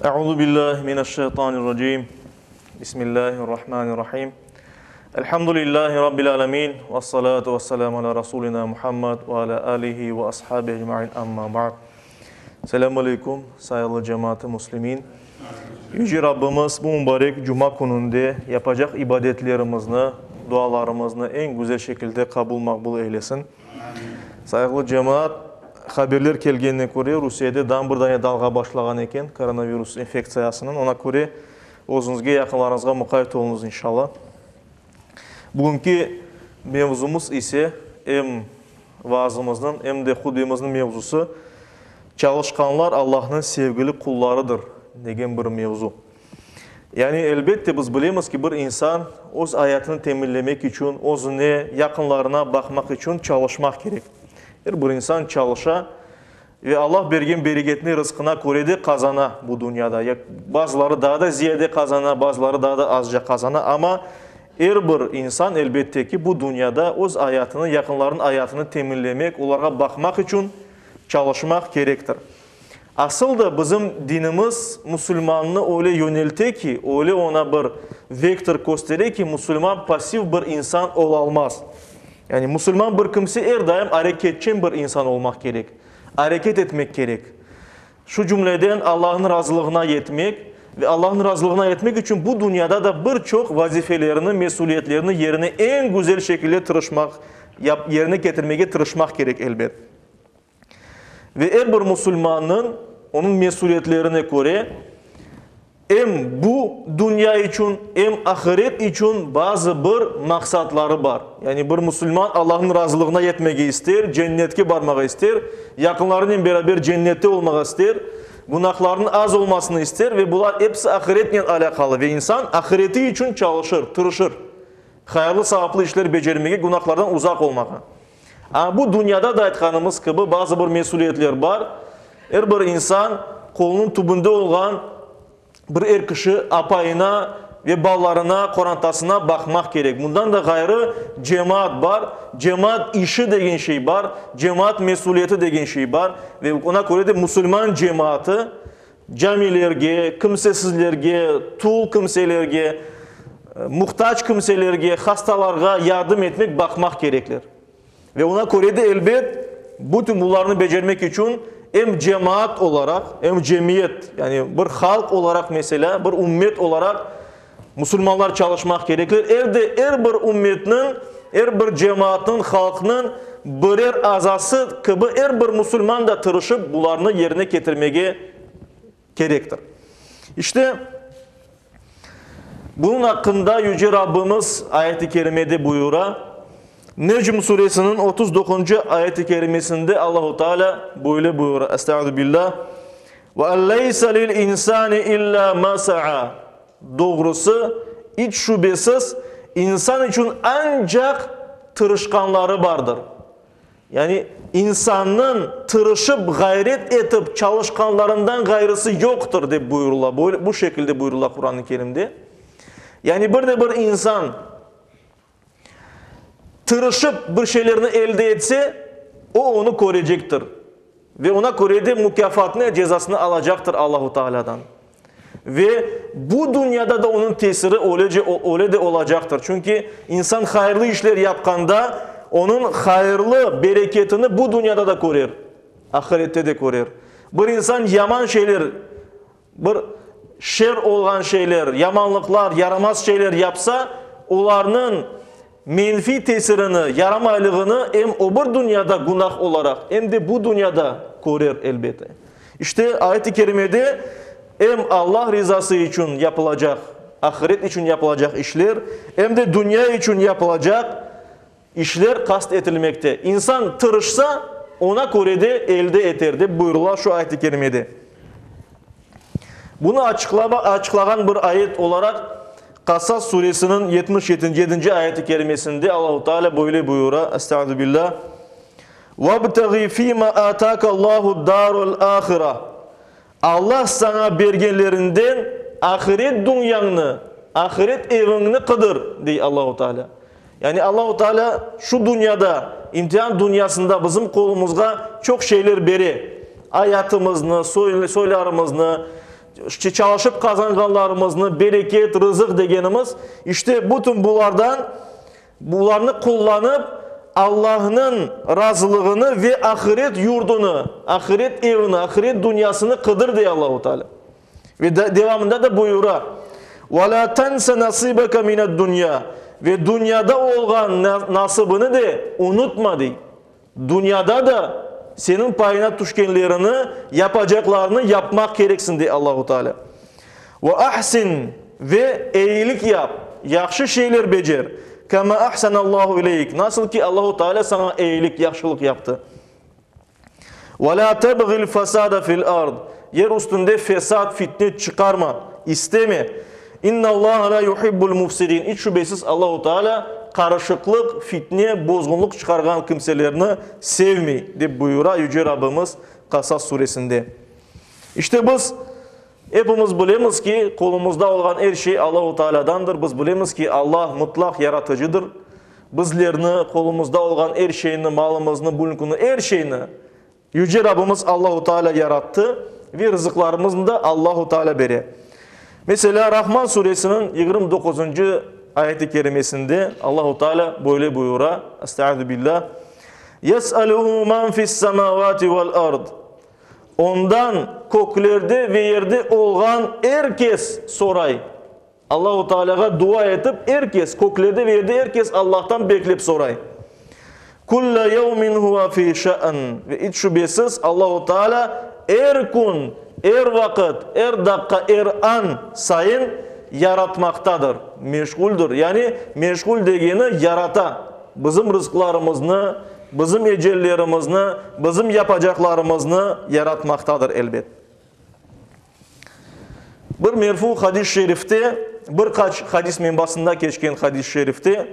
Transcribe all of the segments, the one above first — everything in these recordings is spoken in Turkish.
Euzu billahi mineşşeytanirracim. Bismillahirrahmanirrahim. Elhamdülillahi rabbil alamin ve salatu vesselamu ala rasulina Muhammed ve ala alihi ve ashabihi ecmaîn amma ba'd. Selamünaleyküm sayılı cemaat-i muslimin. Yüce Rabbimiz bu mübarek cuma gününde yapacak ibadetlerimizni, dualarımızı en güzel şekilde kabul makbul eylesin. Sayılı cemaat, haberler kelgenine göre Rusya'da dan dalga başlagan eken koronavirus infeksiyasının, ona göre o'zingizga yaqinlaringizga muqayyat olunuz inşallah. Bugünkü mevzumuz ise hem vaazımızın hem de hudbemizin mevzusu çalışkanlar Allah'ın sevgili kullarıdır degen bir mevzu. Yani elbette biz bilemiz ki bir insan öz hayatını teminlemek için, özüne, yakınlarına bakmak için çalışmak gerek. Bir insan çalışa ve Allah bergen bereketini rızkına göre de kazana bu dünyada. Bazıları daha da ziyade kazana, bazıları daha da azca kazana ama bir insan elbette ki bu dünyada öz hayatını, yakınların hayatını teminlemek, onlara bakmak için çalışmak gerektir. Asıl da bizim dinimiz Müslümanını öyle yönelte ki, öyle ona bir vektör gösterir ki Müslüman pasif bir insan olamaz. Yani Müslüman bir kimse her daim hareketçi bir insan olmak gerek. Hareket etmek gerek. Şu cümleden Allah'ın razılığına yetmek ve Allah'ın razılığına yetmek için bu dünyada da birçok vazifelerini, mesuliyetlerini yerine en güzel şekilde yerine getirmeye tırışmak gerek elbet. Ve her bir Müslümanın onun mesuliyetlerine göre hem bu dünya için hem ahiret için bazı bir maksatları var. Yani bir Müslüman Allah'ın razılığına yetmeyi ister, cennetke barmağı ister, yakınlarının beraber cennette olmak ister, günahlarının az olmasını ister ve bunlar hepsi ahiretle alakalı ve insan ahireti için çalışır, tırışır. Hayırlı sevaplı işler becermeye, günahlardan uzak olmağa. Ama bu dünyada da etkanımız gibi bazı bir mesuliyetler var. Her bir insan kolunun tubunda olan bir kişi apayına ve ballarına, korantasına bakmak gerek. Bundan da gayrı cemaat var. Cemaat işi degen şey var. Cemaat mesuliyeti degen şey var. Ve ona göre de Müslüman cemaati camilerge, kimsesizlerge, tul kimselerge, muhtaç kimselerge, hastalarga yardım etmek, bakmak gerekler. Ve ona göre de elbet bütün bunlarını becermek için hem cemaat olarak hem cemiyet yani bir halk olarak mesela bir ümmet olarak Müslümanlar çalışmak gerekir. Her bir ümmetinin, her bir cemaatin, halkının birer azası gibi her bir Müslüman da tırışıp bunlarını yerine getirmeye gerektir. İşte bunun hakkında Yüce Rabbimiz ayet-i kerimede buyura. Necm suresinin 39. ayet-i kerimesinde Allahu Teala böyle buyuruyor. Estağfirullah. Ve elleyse lil insani illa ma sa'a. Doğrusu hiç şüphesiz insan için ancak tırışkanları vardır. Yani insanın tırışıp gayret etip çalışkanlarından gayrısı yoktur diye buyurulur. Bu şekilde buyurulur Kur'an-ı Kerim'de. Yani bir insan tırışıp bir şeylerini elde etse o onu koruyacaktır. Ve ona göre de mükafatını, cezasını alacaktır Allahu Teala'dan. Ve bu dünyada da onun tesiri öyle de olacaktır. Çünkü insan hayırlı işler yapkanda onun hayırlı bereketini bu dünyada da korur. Ahirette de korur. Bir insan yaman şeyler, bir şer olan şeyler, yamanlıklar, yaramaz şeyler yapsa onların menfi tesirini, yaramaylığını hem o bir dünyada günah olarak hem de bu dünyada korur elbette. İşte ayet-i kerimede hem Allah rızası için yapılacak, ahiret için yapılacak işler hem de dünya için yapılacak işler kast edilmekte. İnsan tırışsa ona göre de elde eder de buyurulur şu ayet-i kerimede. Bunu açıklayan bir ayet olarak Kasas suresinin 77. ayet-i kerimesinde Allahu Teala böyle buyuruyor. Estağfirullah. وَابْتَغِي ف۪ي مَا آتَاكَ اللّٰهُ الدَّارُ الْآخِرَةِ. Allah sana bergenlerinden ahiret dünyanı, ahiret evini kıdır diye Allahu Teala. Yani Allahu Teala şu dünyada, imtihan dünyasında bizim kolumuzga çok şeyler beri. Hayatımızı, soylarımızı, çalışıp kazanganlarımızın bereket, rızık degenimiz işte bütün bunlarını kullanıp Allah'ın razılığını ve ahiret yurdunu, ahiret evini, ahiret dünyasını kıdır diye Allah-u Teala. Ve devamında da buyura. وَلَا تَنْسَ نَصِيبَكَ مِنَ الدُّنْيَا Ve dünyada olan nasibini de unutma diye. Dünyada da senin payına düşkenlerini, yapacaklarını yapmak gereksin diye Allah-u Teala. وَاَحْسِنْ Ve iyilik yap, yaxşı şeyler becer. Kama ahsanallahu ileyk. Nasıl ki Allahu Teala sana iyilik, yaxşılık yaptı. Ve la tabghil fasada fil ard. Yer üstünde fesat, fitne çıkarma, isteme. İnnallaha la yuhibbul mufsidin. Hiç şüphesiz Allahu Teala karışıklık, fitne, bozgunluk çıkargan kimselerini sevmi diye buyura Yüce Rabbimiz Kasas suresinde. İşte biz hepimiz bilemiz ki kolumuzda olan her şey Allah-u Teala'dandır. Biz bilemiz ki Allah mutlak yaratıcıdır. Bizlerini, kolumuzda olan her şeyini, malımızını, mülkünü, her şeyini Yüce Rabbimiz Allah-u Teala yarattı ve rızıklarımızı da Allah-u Teala verir. Mesela Rahman suresinin 29. ayet-i kerimesinde Allah-u Teala böyle buyura. Estaizu billah. Yes'aluhu man fis semavati vel ard. Ondan köklerde ve yerde olan herkes soray. Allah-u Teala'ya dua edip herkes, köklerde ve yerde herkes Allah'tan bekleyip soray. Kulla yevmin huwa fi şa'an. Ve hiç şüphesiz Allah-u Teala her gün, her vakit, her dakika, her an sayın yaratmaktadır. Meşguldür. Yani meşgul degeni yarata. Bizim rızıklarımızı, bizim ecellerimizni, bizim yapacaklarımızı yaratmaktadır elbet. Bir merfu hadis-i şerifte, birkaç hadis menbasında geçken hadis-i şerifte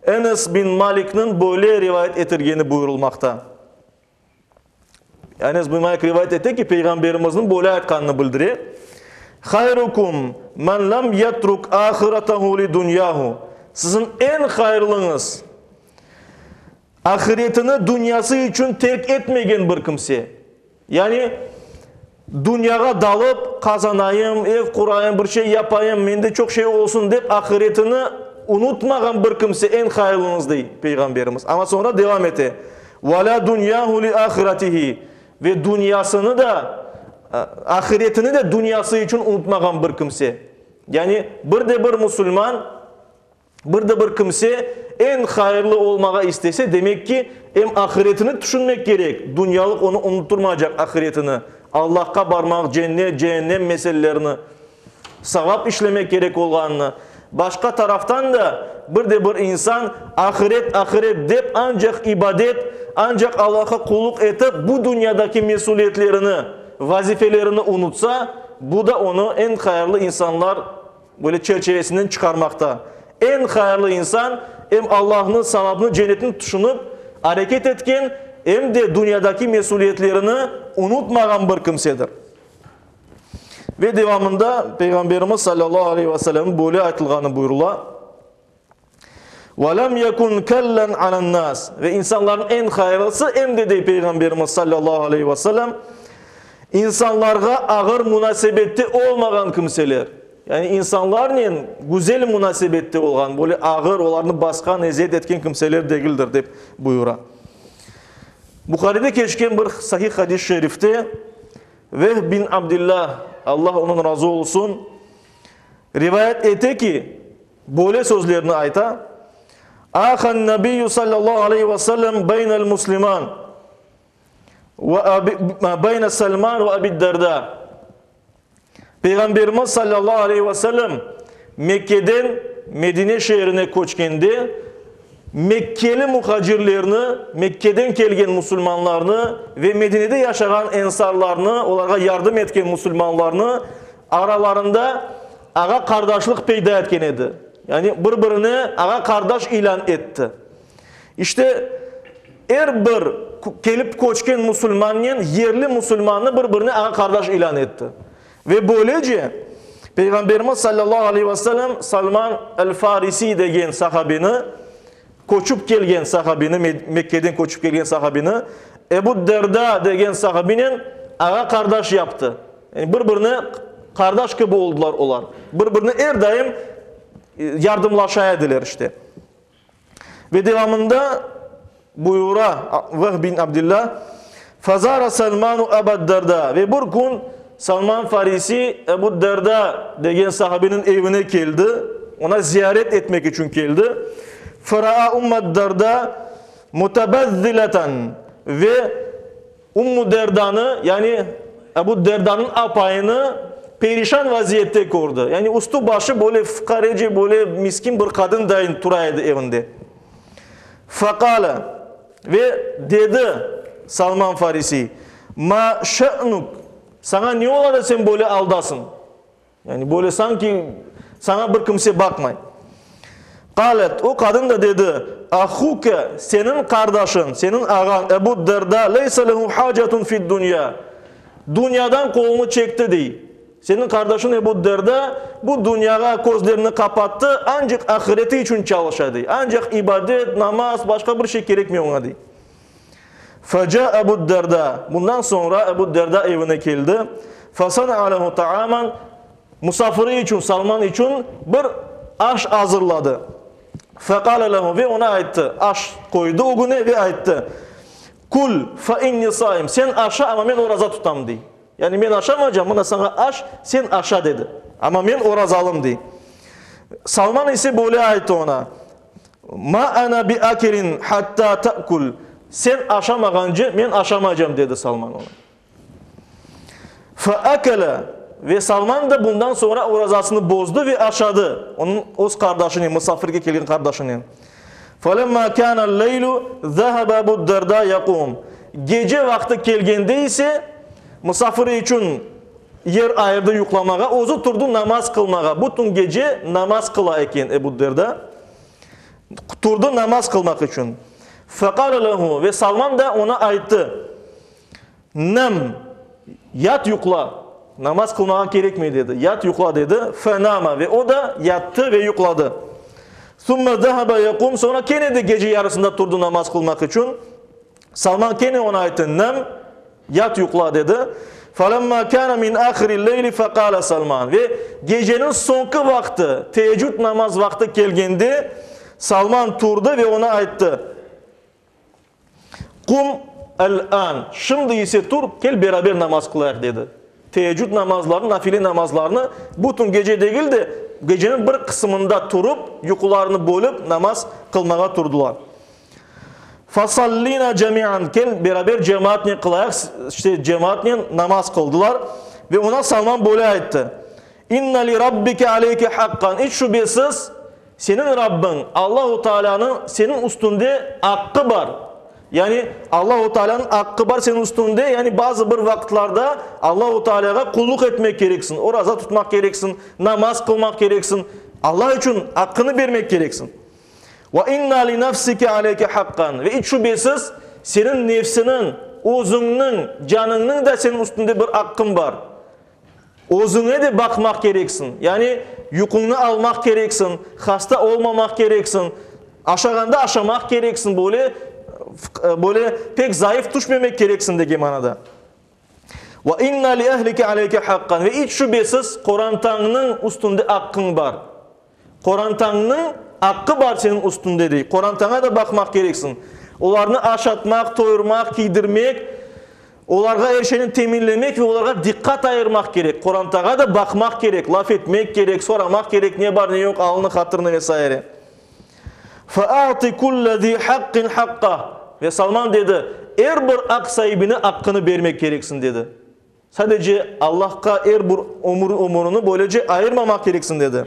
Enes bin Malik'nin böyle rivayet etilgeni buyurulmakta. Enes bin Malik rivayet etti ki Peygamberimizin böyle ayetkanını bildiriyor. Hayrukum men lam yatruk ahiretahu li dunyahu. Sizin en hayırlınız ahiretini dünyası için terk etmegen bir kimse. Yani dünyaya dalıp kazanayım, ev kurayım, bir şey yapayım, mende çok şey olsun deyip ahiretini unutmagan bir kimse en hayırlınız değil Peygamberimiz. Ama sonra devam etti. وَلَا دُنْيَاهُ لِآخِرَتِهِ Ve dünyasını da, ahiretini de dünyası için unutmagan bir kimse. Yani bir de bir Müslüman, bir de bir kimse en hayırlı olmağa istese demek ki hem ahiretini düşünmek gerek. Dünyalık onu unutturmayacak ahiretini. Allah'a barmak, cennet, cehennem meselelerini, sevap işlemek gerek olganını. Başka taraftan da bir de bir insan ahiret deyip ancak ibadet, ancak Allah'a kulluk edip bu dünyadaki mesuliyetlerini, vazifelerini unutsa, bu da onu en hayırlı insanlar böyle çerçevesinden çıkarmakta. En hayırlı insan hem Allah'ın sevabını, cennetini düşünüp hareket etken hem de dünyadaki mesuliyetlerini unutmagan bir kimsedir. Ve devamında Peygamberimiz sallallahu aleyhi ve sellem böyle aytılganı buyurula. وَلَمْ يَكُنْ كَلًّا عَلَى النَّاسِ Ve insanların en hayırlısı hem de Peygamberimiz sallallahu aleyhi ve sellem insanlarga ağır münasebette olmagan kimseler. Yani insanlarla güzel münasebette olan, böyle ağır onlarını baskan, eziyet etken kimseler değildir deyip buyura. Bukhari'de geçken bir sahih hadis-i şerifte Vehb bin Abdillah, Allah onun razı olsun, rivayet etti ki, böyle sözlerini ayta, Ahan Nebiyyü sallallahu aleyhi ve sellem beynel Müslüman ve beyne Selman ve Abi Derda. Peygamberimiz sallallahu aleyhi ve sellem Mekke'den Medine şehrine koçkendi. Mekkeli muhacirlerini, Mekke'den gelgen Müslümanlarını ve Medine'de yaşayan ensarlarını, onlara yardım etken Müslümanlarını aralarında ağa kardeşlik peyda etken edi. Yani birbirini ağa kardeş ilan etti. İşte her bir gelip koçken Müslümanın yerli Müslümanını birbirine ağa kardeş ilan etti. Ve böylece Peygamberimiz sallallahu aleyhi ve sellem Salman el-Farisi degen sahabini koçup gelgen sahabini, Mekke'den koçup gelgen sahabini Ebu Derda degen sahabinin ağa kardeş yaptı. Yani birbirine Kardeş gibi oldular onlar. Birbirine her daim yardımlaşaydılar işte. Ve devamında buyura Vehb bin Abdullah Fazara Salmanu Ebu Derda ve bir gün Salman Farisi Ebu Derda degen sahabenin evine geldi. Ona ziyaret etmek için geldi. Fıra'a Ummu Derda mutebezzileten ve Ummu Derda'nı yani Ebu Derda'nın apayını perişan vaziyette gördü. Yani üstü başı böyle fıkareci, böyle miskin bir kadın dayın turaydı evinde. Fakale ve dedi Salman Farisi ma şe'nuk sana ne ola da sen böyle aldasın? Yani böyle sanki sana bir kimse bakmay. Kalet o kadın da dedi ahuke senin kardeşin, senin ağan Ebu Derda leysa lehu hacetun fid dünya. Dünyadan kolunu çekti değil. Senin kardeşin Ebu Derda bu dünyaya gözlerini kapattı ancak ahireti için çalışadı. Ancak ibadet, namaz başka bir şey gerekmiyor ona değil. Faca Ebu Derda bundan sonra Ebu Derda evine geldi. Fasana alehu ta'aman misafiri için Salman için bir aş hazırladı. Fekale lehu ve ona ayıttı. Aş koydu o güne ve ayıttı. Kul fa inni saim sen aşa ama ben oraza tutam diye. Yani ben aşamayacağım buna sana aş sen aşa dedi. Ama ben orazalım diye. Salman ise böyle ayıttı ona. Ma ana bi akirin hatta ta'kul sen aşamagancı ben aşamayacağım dedi Salman ona. Fa akala ve Salman da bundan sonra orazasını bozdu ve aşadı. Onun öz kardeşini, misafirge gelgen kardeşini. Falemma kana al-leylu zahaba Ebu Derda yaqum. Gece vakti gelgende ise misafiri için yer ayırdı yuklamağa, ozu turdu namaz kılmağa. Bütün gece namaz kıla eken Ebu Derda. Turdu namaz kılmak için. Fekale lehu ve Salman da ona ayıttı. Nem yat yukla. Namaz kılmağa gerekmiyor dedi. Yat yukla dedi. Fenama ve o da yattı ve yukladı. Sümme zahaba yakum sonra gene de gece yarısında turdu namaz kılmak için. Salman gene ona ayıttı. Nem yat yukla dedi. Falemma kana min ahiril leyli fekale Salman ve gecenin sonki vakti teheccüd namaz vakti gelgende Salman turdu ve ona ayıttı. Kum el-an. Şimdi ise tur gel beraber namaz kılar dedi. Teheccüd namazlarını, nafile namazlarını bütün gece değil de gecenin bir kısmında turup yukularını bölüp namaz kılmağa turdular. Fasallina cemi'an gel beraber cemaatle kılayak işte cemaatle namaz kıldılar ve ona Salman böyle ayıttı. İnna li rabbike aleyke hakkan. Hiç şüphesiz senin Rabbin Allahu Teala'nın senin üstünde hakkı var. Yani Allahu Teala'nın hakkı var senin üstünde. Yani bazı bir vakitlerde Allahu Teala'ya kulluk etmek gereksin. Oraza tutmak gereksin. Namaz kılmak gereksin. Allah için hakkını vermek gereksin. Ve inna li nefsike aleyke hakkan. Ve hiç şüphesiz senin nefsinin, özünün, canının da senin üstünde bir hakkın var. Özüne de bakmak gereksin. Yani yükünü almak gereksin. Hasta olmamak gereksin. Aşağında aşamak gereksin. Böyle pek zayıf düşmemek gereksin de manada. Ve inna li ehlike aleyke hakkan. Ve hiç şüphesiz Kur'an Tanrı'nın üstünde hakkın var. Kur'an Tanrı'nın hakkı var senin üstünde değil. Kur'an Tanrı'na da bakmak gereksin. Onlarını aşatmak, doyurmak, giydirmek, onlara her şeyini teminlemek ve onlara dikkat ayırmak gerek. Kur'an Tanrı'na da bakmak gerek, laf etmek gerek, soramak gerek, ne var ne yok, alnı hatırını vesaire. فَاَعْتِ كُلَّ ذِي حَقٍّ حَقَّهِ Ve Salman dedi, her bir hak sahibine hakkını vermek gereksin dedi. Sadece Allah'a her bir umurunu böylece ayırmamak gereksin dedi.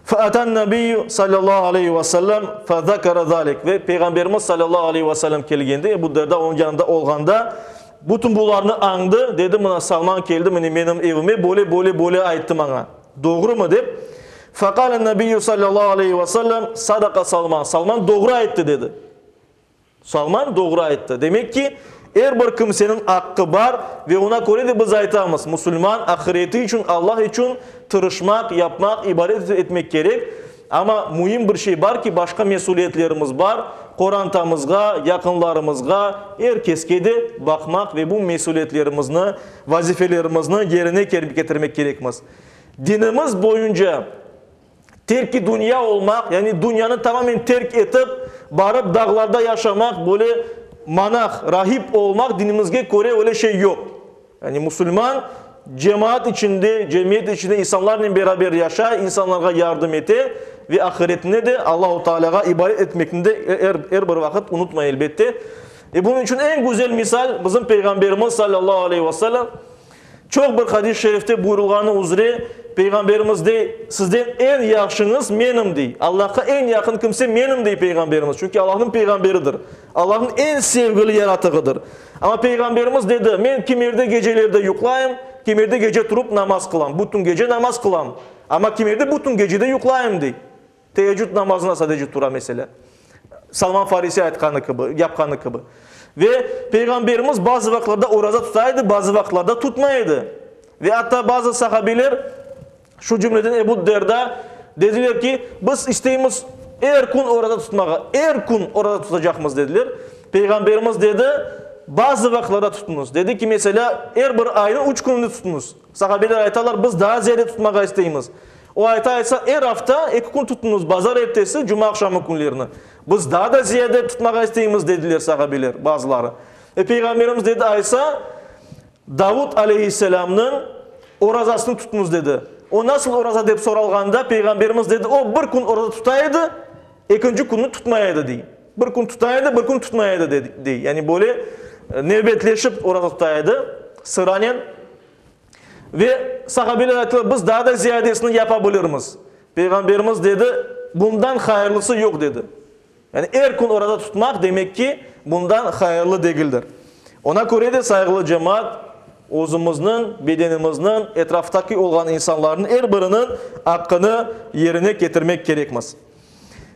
فَاَتَى النَّبِيُّ sallallahu aleyhi ve sellem فَذَكَرَ ذَلِكَ Ve Peygamberimiz sallallahu aleyhi ve sellem gelgende, Ebu Derda onun yanında olganda bütün bunlarını andı. Dedi bana Salman geldi benim evime böyle ayıttı bana. Doğru mu deyip Fakale Nebiyyü sallallahu aleyhi ve sellem sadaka Salman. Salman doğru ayıttı dedi. Salman doğru ayıttı. Demek ki her bir kimsenin hakkı var ve ona göre de biz ayıtamız. Müslüman ahireti için, Allah için tırışmak, yapmak, ibadet etmek gerek. Ama mühim bir şey var ki başka mesuliyetlerimiz var. Korantamızga, yakınlarımızga, herkeske de bakmak ve bu mesuliyetlerimizni, vazifelerimizni yerine getirmek gerekmez. Dinimiz boyunca terk-i dünya olmak, yani dünyanı tamamen terk edip barıp dağlarda yaşamak, böyle manah, rahip olmak dinimizge göre öyle şey yok. Yani Müslüman cemaat içinde, cemiyet içinde insanlarla beraber yaşa, insanlara yardım ete ve ahiretine de Allah-u Teala'ya ibadet etmekini de her bir vakit unutma elbette. Bunun için en güzel misal bizim Peygamberimiz sallallahu aleyhi ve sellem çok bir hadis-i şerifte buyurulğanı üzere Peygamberimiz de sizden en yaxşınız menim dey. Allah'a en yakın kimse menim dey Peygamberimiz. Çünkü Allah'ın peygamberidir. Allah'ın en sevgili yaratığıdır. Ama Peygamberimiz dedi, men kimerde gecelerde yuklayım, kimerde gece turup namaz kılam. Bütün gece namaz kılam. Ama kimerde bütün gecede yuklayım dey. Teheccüd namazına sadece tura mesela. Salman Farisi aytkanı gibi, yapkanı gibi. Ve Peygamberimiz bazı vaktlarda oraza tutaydı, bazı vaktlarda tutmaydı. Ve hatta bazı sahabiler şu cümleden Ebu Derda dediler ki biz isteyimiz her gün orada tutmağa, her gün orada tutacağımız dediler. Peygamberimiz dedi bazı vaktlarda tutunuz. Dedi ki mesela her bir ayın 3 gününü tutunuz. Sahabeler aytalar biz daha ziyade tutmağa isteyimiz. O ayta aytsa her hafta 2 gün tutunuz. Bazar ertesi, cuma akşamı günlerini. Biz daha da ziyade tutmağa isteyimiz dediler sahabeler bazıları. Peygamberimiz dedi aysa Davud aleyhisselam'ın orazasını tutunuz dedi. O nasıl oraza deyip soralganda Peygamberimiz dedi o bir gün orada tutaydı, ikinci günü tutmayaydı dey. Bir gün tutaydı, bir gün tutmayaydı dey. Yani böyle nöbetleşip orada tutaydı sıranen. Ve sahabeler ayetler biz daha da ziyadesini yapabiliriz. Peygamberimiz dedi bundan hayırlısı yok dedi. Yani her gün orada tutmak demek ki bundan hayırlı değildir. Ona göre de saygılı cemaat özümüzün, bedenimizin, etraftaki olan insanların her birinin hakkını yerine getirmek gerekmez.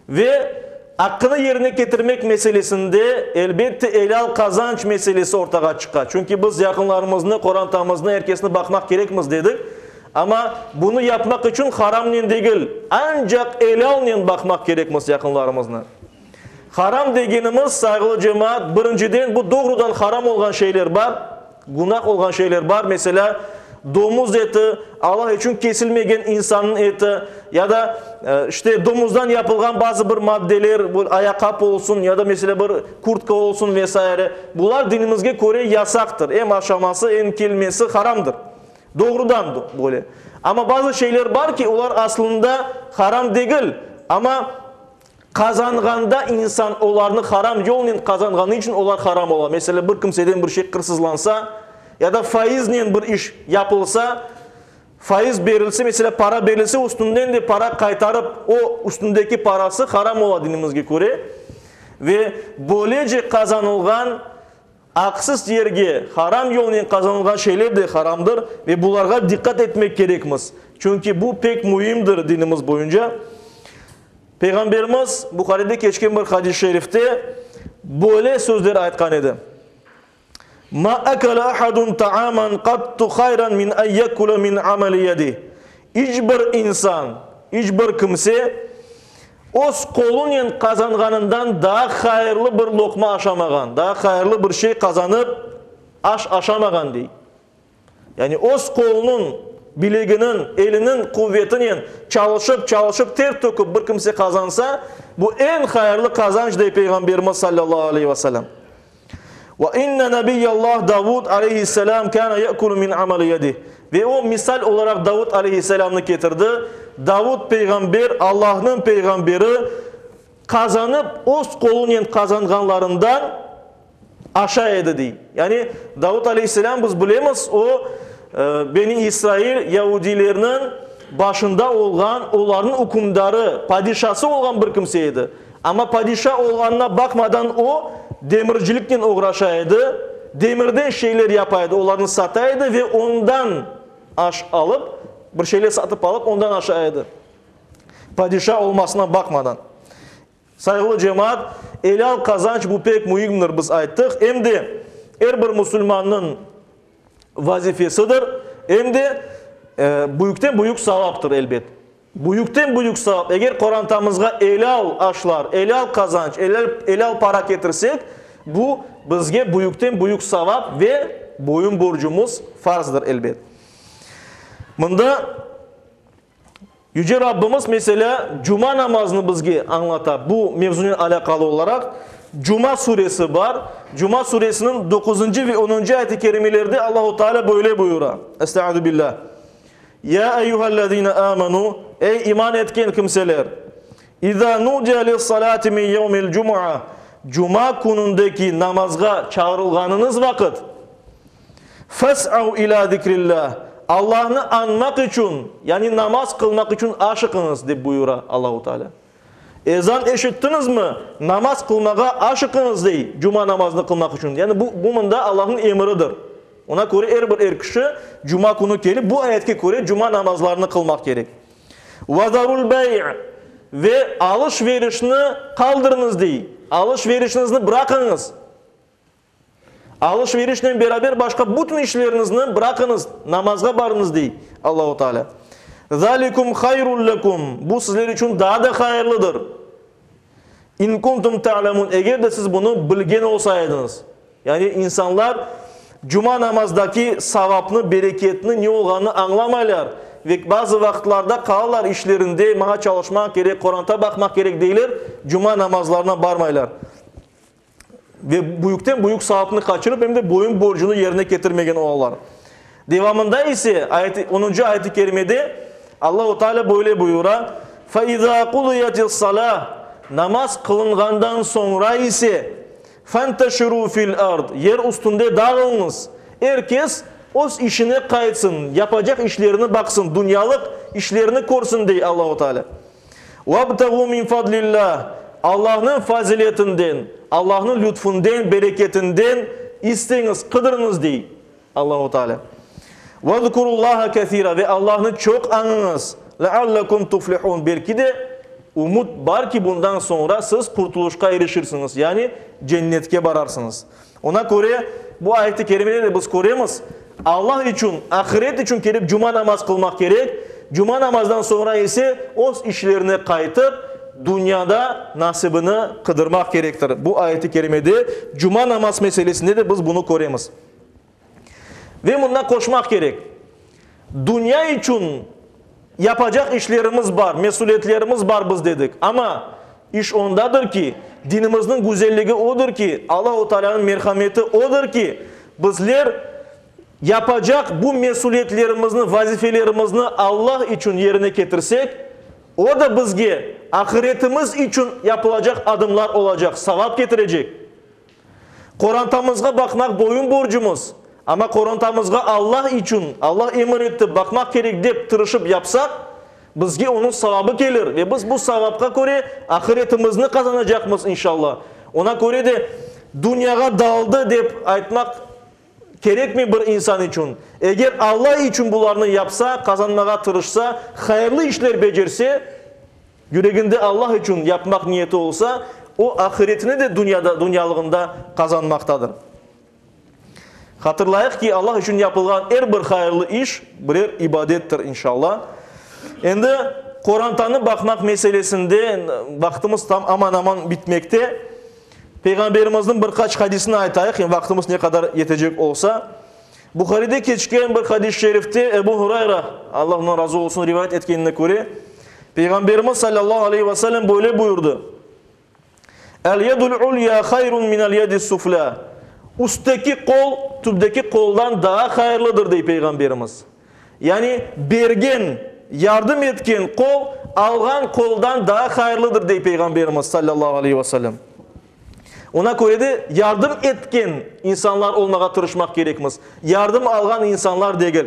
Ve hakkını yerine getirmek meselesinde elbette helal kazanç meselesi ortaya çıkar. Çünkü biz yakınlarımızın, korantamızın herkesine bakmak gerekmez dedik. Ama bunu yapmak için haramla değil, ancak helal'la bakmak gerekmez yakınlarımızına. Haram degenimiz saygılı cemaat, birinciden bu doğrudan haram olan şeyler var, günah olan şeyler var. Mesela domuz eti, Allah için kesilmegen insanın eti ya da işte domuzdan yapılgan bazı bir maddeler, bu ayakkabı olsun ya da mesela bir kurtka olsun vesaire. Bunlar dinimizge göre yasaktır. En aşaması, en kelimesi haramdır. Doğrudan böyle. Ama bazı şeyler var ki onlar aslında haram değil ama kazanganda insan onlarını haram yolun kazanganı için onlar haram olur. Mesela bir kimseden bir şey kırsızlansa ya da faizle bir iş yapılsa, faiz verilse mesela para verilse üstünden de para kaytarıp o üstündeki parası haram olur dinimizge göre. Ve böylece kazanılgan haksız yerge haram yolun kazanılgan şeyler de haramdır ve bunlara dikkat etmek gerekmez. Çünkü bu pek mühimdir dinimiz boyunca. Peygamberimiz Bukhari'de geçen bir hadis-i şerifte böyle sözler aytkan edi. Ma akala ahadun ta'aman qattu khayran min an yakula min amali yadi. Hiçbir insan, hiçbir kimse öz kolunun kazanganından daha hayırlı bir lokma aşamagan, daha hayırlı bir şey kazanıp aşamagan dey. Yani öz kolunun bileginin, elinin kuvvetinin çalışıp ter töküp bir kimse kazansa bu en hayırlı kazanç dey Peygamberimiz sallallahu aleyhi ve sellem. Ve inne nebiyallah Davud aleyhisselam kana ya'kulu min amali yedih. Ve o misal olarak Davud aleyhisselam'ı getirdi. Davud peygamber, Allah'ın peygamberi kazanıp öz kolunun kazanganlarından aşağı edi dey. Yani Davud aleyhisselam biz bilemiz o Beni İsrail Yahudilerinin başında olan, onların hükümdarı, padişası olan bir kimseydi. Ama padişah olanına bakmadan o demircilikle uğraşaydı, demirden şeyler yapaydı, onlarını sataydı ve ondan alıp, bir şeyler satıp alıp ondan aşağıydı. Padişah olmasına bakmadan. Saygılı cemaat, helal kazanç bu pek mühimdir biz ayttık. Hem de her bir Müslümanın vazifesidir. Hem de büyükten büyük savaptır elbet. Buyukten buyuk savap. Eğer Kur'an'tamızga elal aşlar, elal kazanç, elal para getirsek, bu bizge buyukten buyuk savap ve boyun borcumuz farzdır elbet. Bunda Yüce Rabbimiz mesela Cuma namazını bizge anlatar. Bu mevzuyla alakalı olarak Cuma suresi var. Cuma suresinin 9. ve 10. ayet-i kerimelerde Allahu Teala böyle buyuruyor. Estaizu billah. Ya eyyühellezine amenu, ey iman etken kimseler, İza nudiya lis-salati min yevmil cum'a, Cuma günündeki namazga çağrılganınız vakit, fes'av ila zikrillah, Allah'ını anmak için, yani namaz kılmak için aşıkınız diye buyuruyor Allahu Teala. Ezan eşittiniz mi? Namaz kılmaya aşıkınız diye, Cuma namazını kılmak için. Yani bu bunda Allah'ın emridir. Ona göre bir kişi Cuma günü gelip bu ayetke göre Cuma namazlarını kılmak gerek. Vazarul bey' ve alışverişini kaldırınız diye. Alışverişinizi bırakınız. Alışverişle beraber başka bütün işlerinizi bırakınız. Namazga barınız diye Allahu Teala. Zalikum hayrul lekum. Bu sizler için daha da hayırlıdır. İn kuntum ta'lemun. Eğer de siz bunu bilgen olsaydınız. Yani insanlar Cuma namazdaki savapını, bereketini, ne olduğunu anlamaylar. Ve bazı vakitlerde kalırlar işlerinde, maha çalışmak gerek, Kur'an'a bakmak gerek değiller. Cuma namazlarına barmaylar. Ve büyükten büyük savapını kaçırıp hem de boyun borcunu yerine getirmegen oğullar. Devamında ise 10. ayet-i kerimede Allah-u Teala böyle buyuruyor. فَاِذَا قُلُيَتِ الصَّلَاةِ Namaz kılıngandan sonra ise فَانْتَشِرُوا فِي الْأَرْضِ Yer üstünde dağılınız. Herkes o işine kayıtsın, yapacak işlerini baksın, dünyalık işlerini korsun diye Allah-u Teala. وَابْتَغُوا مِنْ فَضْلِ اللّٰهِ Allah'ın faziletinden, Allah'ın lütfundan, bereketinden isteyiniz, kıdırınız diye Allah-u Teala. وَذْكُرُ اللّٰهَ كَثِيرًا Ve Allah'ını çok anınız. لَعَلَّكُمْ تُفْلِحُونَ Belki de umut var ki bundan sonra siz kurtuluşa erişirsiniz. Yani cennetke vararsınız. Ona göre bu ayet-i kerimeleri biz koruyoruz. Allah için, ahiret için gelip Cuma namaz kılmak gerek. Cuma namazdan sonra ise o işlerine kayıtıp dünyada nasibini kıdırmak gerektir. Bu ayet-i kerimede Cuma namaz meselesinde de biz bunu koruyoruz. Ve bundan koşmak gerek. Dünya için yapacak işlerimiz var, mesuliyetlerimiz var biz dedik. Ama iş ondadır ki, dinimizin güzelliği odur ki, Allah-u Teala'nın merhameti odur ki, bizler yapacak bu mesuliyetlerimizni, vazifelerimizni Allah için yerine getirsek, o da bizge ahiretimiz için yapılacak adımlar olacak, savap getirecek. Kur'an'tamızga bakmak boyun borcumuz. Ama Kur'an'tamızga Allah için, Allah emir etti, bakmak gerek deyip tırışıp yapsak, bizge onun savabı gelir. Ve biz bu savabka göre ahiretimizni kazanacakmız inşallah. Ona göre de dünyaya daldı deyip aytmak gerek mi bir insan için? Eğer Allah için bunlarını yapsa, kazanmaya tırışsa, hayırlı işler becerse, yüreğinde Allah için yapmak niyeti olsa, o ahiretini de dünyalığında kazanmaktadır. Hatırlayıq ki Allah için yapılan her bir hayırlı iş birer ibadettir inşallah. Şimdi Kur'an'tanı bakmak meselesinde vaktimiz tam aman aman bitmekte. Peygamberimizin birkaç hadisini aytayıq. Yani vaktimiz ne kadar yetecek olsa. Bukhari'de geçken bir hadis-i şerifte Ebu Hurayra Allah'ın razı olsun rivayet etkenine göre Peygamberimiz sallallahu aleyhi ve sellem böyle buyurdu. El yedul ulya hayrun minel yedis sufla. Üstteki kol, tüpteki koldan daha hayırlıdır diye Peygamberimiz. Yani bergen, yardım etken kol, algan koldan daha hayırlıdır diye Peygamberimiz sallallahu aleyhi ve sellem. Ona göre de yardım etken insanlar olmaya tırışmak gerekmez. Yardım algan insanlar değil.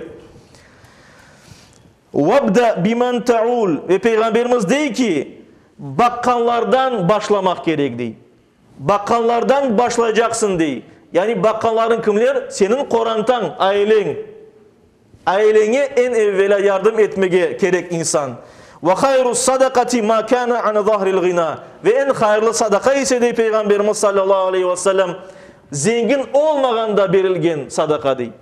وَبْدَ بِمَنْ تَعُولُ Ve Peygamberimiz değil ki, bakkanlardan başlamak gerek değil. Bakkanlardan başlayacaksın değil. Yani bakkanların kimler? Senin Kur'an'tan ailen. Ailene en evvela yardım etmeye gerek insan. Ve hayrus sadakati ma kana an zahril gina. Ve en hayırlı sadaka ise de Peygamberimiz sallallahu aleyhi ve sellem zengin olmaganda verilgen sadaka değil.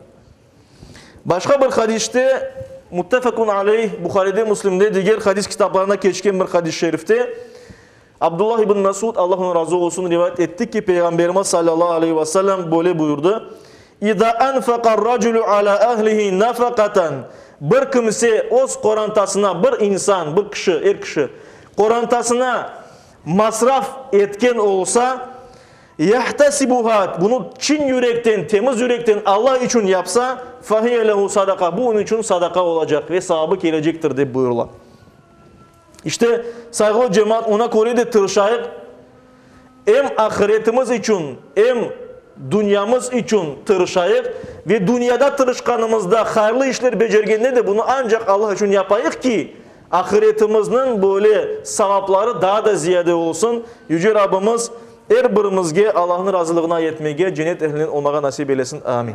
Başka bir hadiste muttefakun aleyh, Bukhari'de, Müslim'de, diğer hadis kitaplarına geçken bir hadis-i şerifte Abdullah ibn Mesud, Allah onun razı olsun, rivayet etti ki Peygamberimiz sallallahu aleyhi ve sellem böyle buyurdu. İza anfaqar raculu ala ahlihi nafaqatan, bir kimse öz korantasına, bir insan, bir kişi, er kişi korantasına masraf etken olsa, yahtasibuha, bunu çin yürekten, temiz yürekten Allah için yapsa, fahiye lehu sadaka, bu onun için sadaka olacak ve sahabı gelecektir diye buyurlar. İşte saygılı cemaat, ona göre de tırşayık, hem ahiretimiz için, hem dünyamız için tırşayık ve dünyada tırışkanımızda hayırlı işler becergende de bunu ancak Allah için yapayık ki ahiretimizin böyle sevapları daha da ziyade olsun. Yüce Rabbimiz her birimizge Allah'ın razılığına yetmeye, cennet ehlinin olmağa nasip eylesin. Amin.